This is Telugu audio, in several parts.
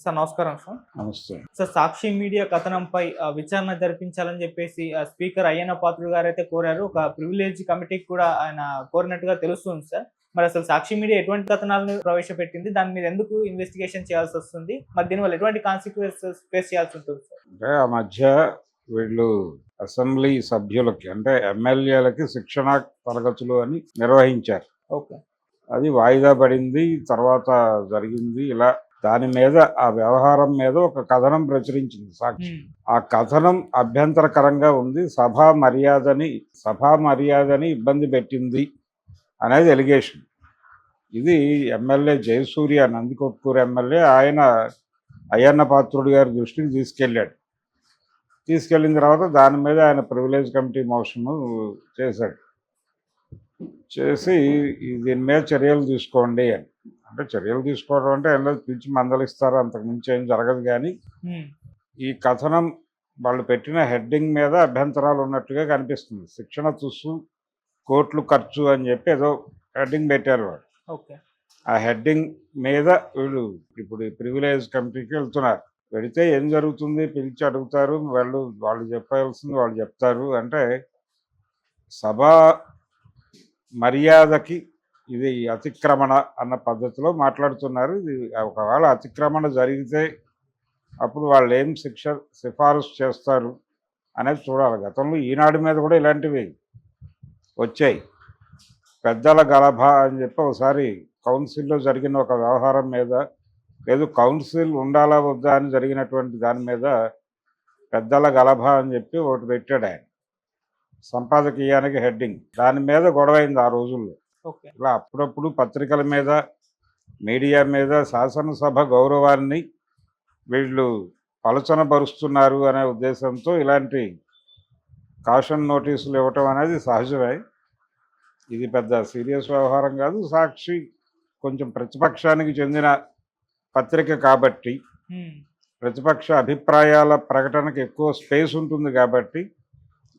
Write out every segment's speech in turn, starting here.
సార్ నమస్కారం సార్. నమస్తే. సార్ సాక్షి మీడియా కథనంపై విచారణ జరిపించాలని చెప్పేసి స్పీకర్ అయ్యన్న పాత్రుడు గారైతే కోరారు. ఒక ప్రివిలేజ్ కమిటీకి కూడా ఆయన కోరినట్టుగా తెలుస్తుంది సార్. మరి అసలు సాక్షి మీడియా ఎటువంటి కథనాలను ప్రవేశపెట్టింది? దాని మీద ఎందుకు ఇన్వెస్టిగేషన్ చేయాల్సి వస్తుంది? మరి దీనివల్ల ఎటువంటి కాన్సిక్వెన్సెస్ ఫేస్ చేయాల్సి ఉంటుంది సార్? అంటే ఆ మధ్య వీళ్ళు అసెంబ్లీ సభ్యులకి అంటే ఎమ్మెల్యేలకి శిక్షణ తరగతులు అని నిర్వహించారు. ఓకే. అది వాయిదా పడింది, తర్వాత జరిగింది. ఇలా దాని మీద ఆ వ్యవహారం మీద ఒక కథనం ప్రచురించింది సాక్షి. ఆ కథనం అభ్యంతరకరంగా ఉంది, సభా మర్యాదని ఇబ్బంది పెట్టింది అనేది ఎలిగేషన్. ఇది ఎమ్మెల్యే జయసూర్య, నందికొట్కూరు ఎమ్మెల్యే, ఆయన అయ్యన్న పాత్రుడు గారి దృష్టికి తీసుకెళ్ళాడు. తీసుకెళ్ళిన తర్వాత దాని మీద ఆయన ప్రివిలేజ్ కమిటీ మోషన్ చేశాడు. చేసి దీని మీద చర్యలు తీసుకోండి అని. అంటే చర్యలు తీసుకోవడం అంటే ఎలా పిలిచి మందలిస్తారు, అంతకుమించి ఏం జరగదు. కానీ ఈ కథనం వాళ్ళు పెట్టిన హెడ్డింగ్ మీద అభ్యంతరాలు ఉన్నట్టుగా కనిపిస్తుంది. శిక్షణ తుస్సు, కోట్లు ఖర్చు అని చెప్పి ఏదో హెడ్డింగ్ పెట్టారు వాళ్ళు. ఓకే. ఆ హెడ్డింగ్ మీద వీళ్ళు ఇప్పుడు ప్రివిలేజ్ కమిటీకి వెళ్తున్నారు. వెళితే ఏం జరుగుతుంది? పిలిచి అడుగుతారు, వాళ్ళు చెప్పాల్సింది వాళ్ళు చెప్తారు. అంటే సభా మర్యాదకి ఇది అతిక్రమణ అన్న పద్ధతిలో మాట్లాడుతున్నారు. ఇది ఒకవేళ అతిక్రమణ జరిగితే అప్పుడు వాళ్ళు ఏం సిఫారసు చేస్తారు అనేది చూడాలి. గతంలో ఈనాడు మీద కూడా ఇలాంటివి వచ్చాయి. పెద్దల గలభ అని చెప్పి ఒకసారి కౌన్సిల్లో జరిగిన ఒక వ్యవహారం మీద, లేదు కౌన్సిల్ ఉండాలా వద్దా అని జరిగినటువంటి దాని మీద పెద్దల గలభ అని చెప్పి ఒకటి పెట్టాడు ఆయన, సంపాదకీయానికి హెడ్డింగ్. దాని మీద గొడవైంది ఆ రోజుల్లో. ఇలా అప్పుడప్పుడు పత్రికల మీద, మీడియా మీద శాసనసభ గౌరవాన్ని వీళ్ళు పలుచనపరుస్తున్నారు అనే ఉద్దేశంతో ఇలాంటి కాషన్ నోటీసులు ఇవ్వటం అనేది సహజమే. ఇది పెద్ద సీరియస్ వ్యవహారం కాదు. సాక్షి కొంచెం ప్రతిపక్షానికి చెందిన పత్రిక కాబట్టి, ప్రతిపక్ష అభిప్రాయాల ప్రకటనకు ఎక్కువ స్పేస్ ఉంటుంది కాబట్టి,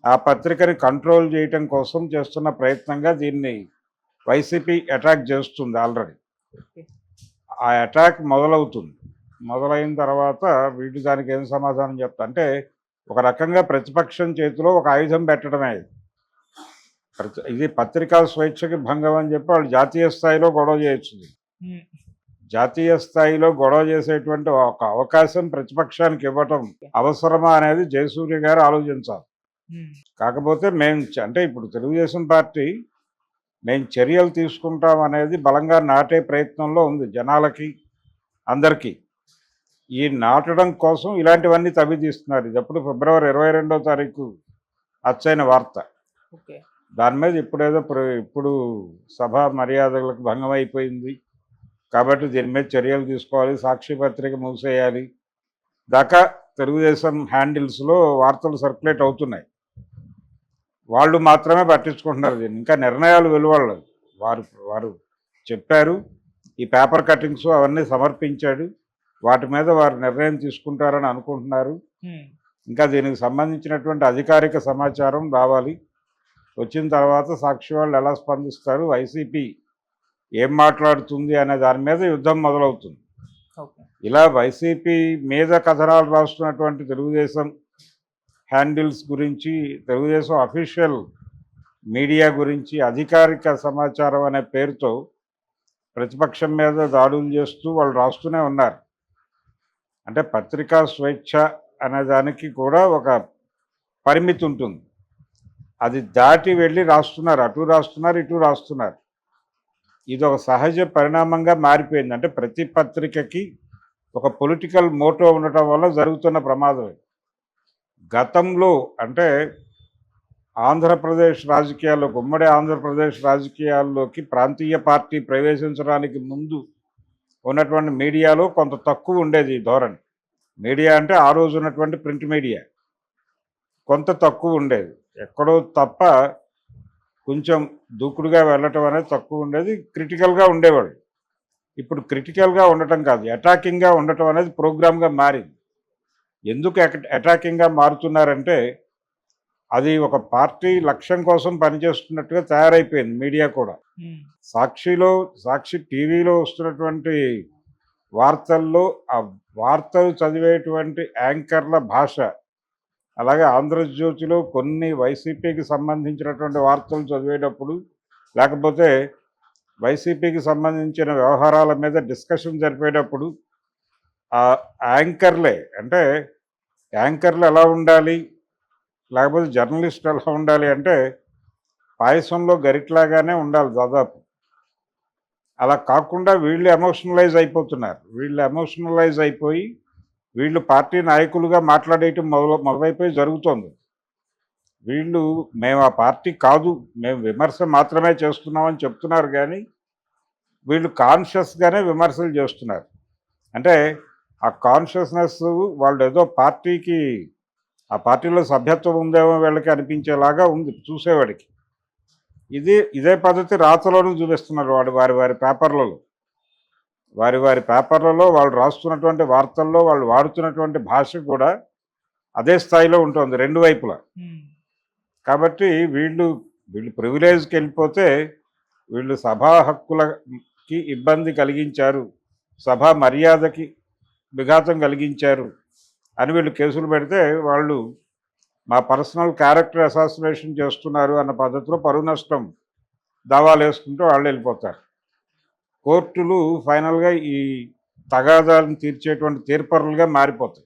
ఆ పత్రికని కంట్రోల్ చేయటం కోసం చేస్తున్న ప్రయత్నంగా దీన్ని వైసీపీ అటాక్ చేస్తుంది. ఆల్రెడీ ఆ అటాక్ మొదలవుతుంది. మొదలైన తర్వాత వీళ్ళు దానికి ఏం సమాధానం చెప్తా అంటే, ఒక రకంగా ప్రతిపక్షం చేతిలో ఒక ఆయుధం పెట్టడమే. ఇది పత్రికా స్వేచ్ఛకి భంగం అని చెప్పి వాళ్ళు జాతీయ స్థాయిలో గొడవ చేయొచ్చు. జాతీయ స్థాయిలో గొడవ చేసేటువంటి ఒక అవకాశం ప్రతిపక్షానికి ఇవ్వటం అవసరమా అనేది జయసూర్య గారు ఆలోచించాలి. కాకపోతే అంటే ఇప్పుడు తెలుగుదేశం పార్టీ మేము చర్యలు తీసుకుంటాం అనేది బలంగా నాటే ప్రయత్నంలో ఉంది జనాలకి, అందరికీ. ఈ నాటడం కోసం ఇలాంటివన్నీ తవ్వితీస్తున్నారు. ఇది ఎప్పుడు ఫిబ్రవరి 22వ తారీఖు అచ్చైన వార్త. దాని మీద ఇప్పుడు సభా మర్యాదలకు భంగం అయిపోయింది కాబట్టి దీని మీద చర్యలు తీసుకోవాలి, సాక్షి పత్రిక మూసేయాలి దాకా తెలుగుదేశం హ్యాండిల్స్లో వార్తలు సర్క్యులేట్ అవుతున్నాయి. వాళ్ళు మాత్రమే పట్టించుకుంటున్నారు దీన్ని. ఇంకా నిర్ణయాలు వెలువడలేదు. వారు చెప్పారు, ఈ పేపర్ కటింగ్స్ అవన్నీ సమర్పించాడు, వాటి మీద వారు నిర్ణయం తీసుకుంటారని అనుకుంటున్నారు. ఇంకా దీనికి సంబంధించినటువంటి అధికారిక సమాచారం రావాలి. వచ్చిన తర్వాత సాక్షి వాళ్ళు ఎలా స్పందిస్తారు, వైసీపీ ఏం మాట్లాడుతుంది అనే దాని మీద యుద్ధం మొదలవుతుంది. ఇలా వైసీపీ మీద కథనాలు రాస్తున్నటువంటి తెలుగుదేశం హ్యాండిల్స్ గురించి, తెలుగుదేశం అఫీషియల్ మీడియా గురించి అధికారిక సమాచారం అనే పేరుతో ప్రతిపక్షం మీద దాడులు చేస్తూ వాళ్ళు రాస్తూనే ఉన్నారు. అంటే పత్రికా స్వేచ్ఛ అనే దానికి కూడా ఒక పరిమితి ఉంటుంది. అది దాటి వెళ్ళి రాస్తున్నారు, అటు రాస్తున్నారు, ఇటు రాస్తున్నారు. ఇది ఒక సహజ పరిణామంగా మారిపోయింది. అంటే ప్రతి పత్రికకి ఒక పొలిటికల్ మోటో ఉండటం వల్ల జరుగుతున్న ప్రమాదం. గతంలో అంటే ఆంధ్రప్రదేశ్ రాజకీయాల్లో, ఉమ్మడి ఆంధ్రప్రదేశ్ రాజకీయాల్లోకి ప్రాంతీయ పార్టీ ప్రవేశించడానికి ముందు ఉన్నటువంటి మీడియాలో కొంత తక్కువ ఉండేది ధోరణి. మీడియా అంటే ఆ రోజు ఉన్నటువంటి ప్రింట్ మీడియా కొంత తక్కువ ఉండేది. ఎక్కడో తప్ప కొంచెం దూకుడుగా వెళ్ళటం అనేది తక్కువ ఉండేది. క్రిటికల్గా ఉండేవాడు. ఇప్పుడు క్రిటికల్గా ఉండటం కాదు, అటాకింగ్గా ఉండటం అనేది ప్రోగ్రామ్గా మారింది. ఎందుకు అటాకింగ్గా మారుతున్నారంటే, అది ఒక పార్టీ లక్ష్యం కోసం పనిచేస్తున్నట్టుగా తయారైపోయింది మీడియా కూడా. సాక్షి టీవీలో వస్తున్నటువంటి వార్తల్లో ఆ వార్తలు చదివేటువంటి యాంకర్ల భాష, అలాగే ఆంధ్రజ్యోతిలో కొన్ని వైసీపీకి సంబంధించినటువంటి వార్తలు చదివేటప్పుడు, లేకపోతే వైసీపీకి సంబంధించిన వ్యవహారాల మీద డిస్కషన్ జరిపేటప్పుడు ఆ యాంకర్లే అంటే యాంకర్లు ఎలా ఉండాలి, లేకపోతే జర్నలిస్ట్ ఎలా ఉండాలి అంటే పాయసంలో గరిట్లాగానే ఉండాలి దాదాపు. అలా కాకుండా వీళ్ళు ఎమోషనలైజ్ అయిపోతున్నారు. వీళ్ళు ఎమోషనలైజ్ అయిపోయి వీళ్ళు పార్టీ నాయకులుగా మాట్లాడేయటం మొదలైపోయి జరుగుతోంది. వీళ్ళు మేము ఆ పార్టీ కాదు, మేము విమర్శ మాత్రమే చేస్తున్నామని చెప్తున్నారు కానీ వీళ్ళు కాన్షియస్గానే విమర్శలు చేస్తున్నారు. అంటే ఆ కాన్షియస్నెస్ వాళ్ళు ఏదో పార్టీకి ఆ పార్టీలో సభ్యత్వం ఉందేమో వీళ్ళకి అనిపించేలాగా ఉంది చూసేవాడికి. ఇదే పద్ధతి రాతలోనూ చూపిస్తున్నారు వారి వారి పేపర్లలో. వారి పేపర్లలో వాళ్ళు రాస్తున్నటువంటి వార్తల్లో వాళ్ళు వాడుతున్నటువంటి భాష కూడా అదే స్థాయిలో ఉంటుంది రెండు వైపులా. కాబట్టి వీళ్ళు ప్రివిలేజ్కి వెళ్ళిపోతే వీళ్ళు సభా హక్కులకి ఇబ్బంది కలిగించారు, సభా మర్యాదకి విఘాతం కలిగించారు అని వీళ్ళు కేసులు పెడితే వాళ్ళు మా పర్సనల్ క్యారెక్టర్ అసాసినేషన్ చేస్తున్నారు అన్న పద్ధతిలో పరువు నష్టం దావాలు వేసుకుంటూ వాళ్ళు వెళ్ళిపోతారు. కోర్టులు ఫైనల్గా ఈ తగాదాలను తీర్చేటువంటి తీర్పరులుగా మారిపోతాయి.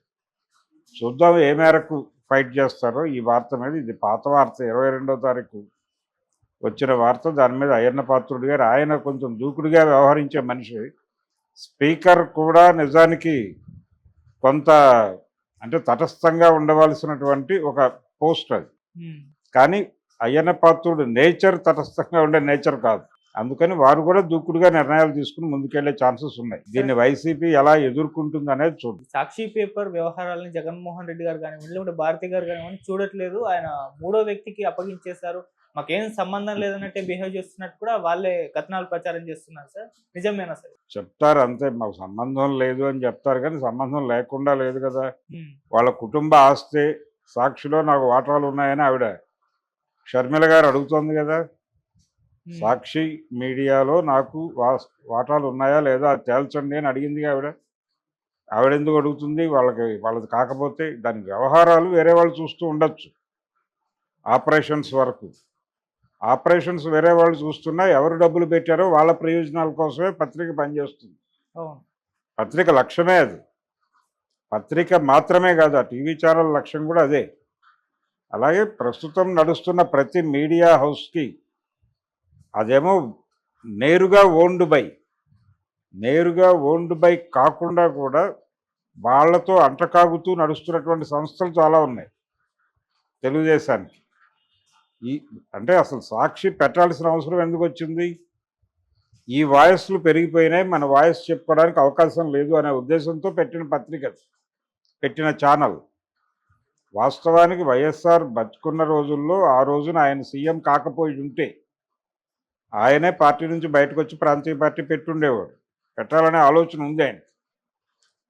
చూద్దాం ఏ మేరకు ఫైట్ చేస్తారో ఈ వార్త మీద. ఇది పాత వార్త, 22వ తారీఖు వచ్చిన వార్త. దాని మీద అయ్యన్న పాత్రుడు గారు, ఆయన కొంచెం దూకుడుగా వ్యవహరించే మనిషి. స్పీకర్ కూడా నిజానికి కొంత అంటే తటస్థంగా ఉండవలసినటువంటి ఒక పోస్ట్ అది. కానీ అయ్యన్న పాత్రుడు నేచర్ తటస్థంగా ఉండే నేచర్ కాదు. అందుకని వారు కూడా దూకుడుగా నిర్ణయాలు తీసుకుని ముందుకెళ్లే ఛాన్సెస్ ఉన్నాయి. దీన్ని వైసీపీ ఎలా ఎదుర్కొంటుంది అనేది చూడండి. సాక్షి పేపర్ వ్యవహారాలను జగన్మోహన్ రెడ్డి గారు కానివ్వండి, లేకుంటే భారతి గారు కానివ్వండి చూడట్లేదు, ఆయన మూడో వ్యక్తికి అప్పగించేశారు, మాకేం సంబంధం లేదన్నట్టే బిహేవ్ చేస్తున్నట్టు కూడా వాళ్ళే కథనాలు ప్రచారం చేస్తున్నారు సార్. నిజమేనా సార్? చెప్తారు అంతే, మాకు సంబంధం లేదు అని చెప్తారు కానీ సంబంధం లేకుండా లేదు కదా. వాళ్ళ కుటుంబ ఆస్తి సాక్షిలో నాకు వాటాలు ఉన్నాయని ఆవిడ షర్మిల గారు అడుగుతోంది కదా. సాక్షి మీడియాలో నాకు వాటాలు ఉన్నాయా లేదా అది తేల్చండి అని అడిగింది ఆవిడ ఎందుకు అడుగుతుంది? వాళ్ళది కాకపోతే దాని వ్యవహారాలు వేరే వాళ్ళు చూస్తూ ఉండొచ్చు. ఆపరేషన్స్ వరకు ఆపరేషన్స్ వేరే వాళ్ళు చూస్తున్నా ఎవరు డబ్బులు పెట్టారో వాళ్ళ ప్రయోజనాల కోసమే పత్రిక పనిచేస్తుంది. పత్రిక లక్ష్యమే అది. పత్రిక మాత్రమే కాదు, ఆ టీవీ ఛానల్ లక్ష్యం కూడా అదే. అలాగే ప్రస్తుతం నడుస్తున్న ప్రతి మీడియా హౌస్కి అదేమో నేరుగా ఓన్డ్ బై కాకుండా కూడా వాళ్లతో అంటకాగుతూ నడుస్తున్నటువంటి సంస్థలు చాలా ఉన్నాయి తెలుగుదేశానికి. అంటే అసలు సాక్షి పెట్టాల్సిన అవసరం ఎందుకు వచ్చింది? ఈ వాయిస్లు పెరిగిపోయినాయి, మన వాయిస్ చెప్పుకోవడానికి అవకాశం లేదు అనే ఉద్దేశంతో పెట్టిన పత్రిక, పెట్టిన ఛానల్. వాస్తవానికి వైఎస్ఆర్ బతుకున్న రోజుల్లో ఆ రోజున ఆయన సీఎం కాకపోయి ఉంటే ఆయనే పార్టీ నుంచి బయటకు వచ్చి ప్రాంతీయ పార్టీ పెట్టుండేవాడు. పెట్టాలనే ఆలోచన ఉంది ఆయన.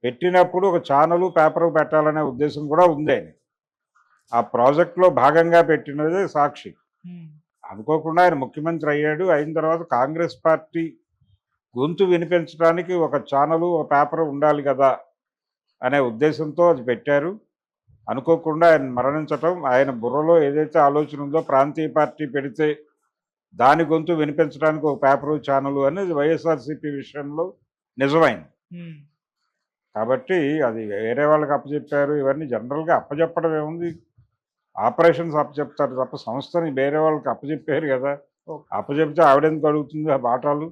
పెట్టినప్పుడు ఒక ఛానలు పేపరు పెట్టాలనే ఉద్దేశం కూడా ఉంది ఆయన. ఆ ప్రాజెక్ట్లో భాగంగా పెట్టినదే సాక్షి. అనుకోకుండా ఆయన ముఖ్యమంత్రి అయ్యాడు. అయిన తర్వాత కాంగ్రెస్ పార్టీ గొంతు వినిపించడానికి ఒక ఛానలు ఒక పేపరు ఉండాలి కదా అనే ఉద్దేశంతో అది పెట్టారు. అనుకోకుండా ఆయన మరణించటం, ఆయన బుర్రలో ఏదైతే ఆలోచన ఉందో ప్రాంతీయ పార్టీ పెడితే దాని గొంతు వినిపించడానికి ఒక పేపరు ఛానలు అనేది వైఎస్ఆర్సీపీ విషయంలో నిజమైంది. కాబట్టి అది వేరే వాళ్ళకి అప్పచెప్పారు. ఇవన్నీ జనరల్గా అప్పచెప్పడం ఏముంది, ఆపరేషన్స్ అప్పచెప్తారు తప్ప సంస్థని వేరే వాళ్ళకి అప్పచెప్పారు కదా. అప్పచెప్తే ఆవిడెందుకు అడుగుతుంది ఆ బాటాలు?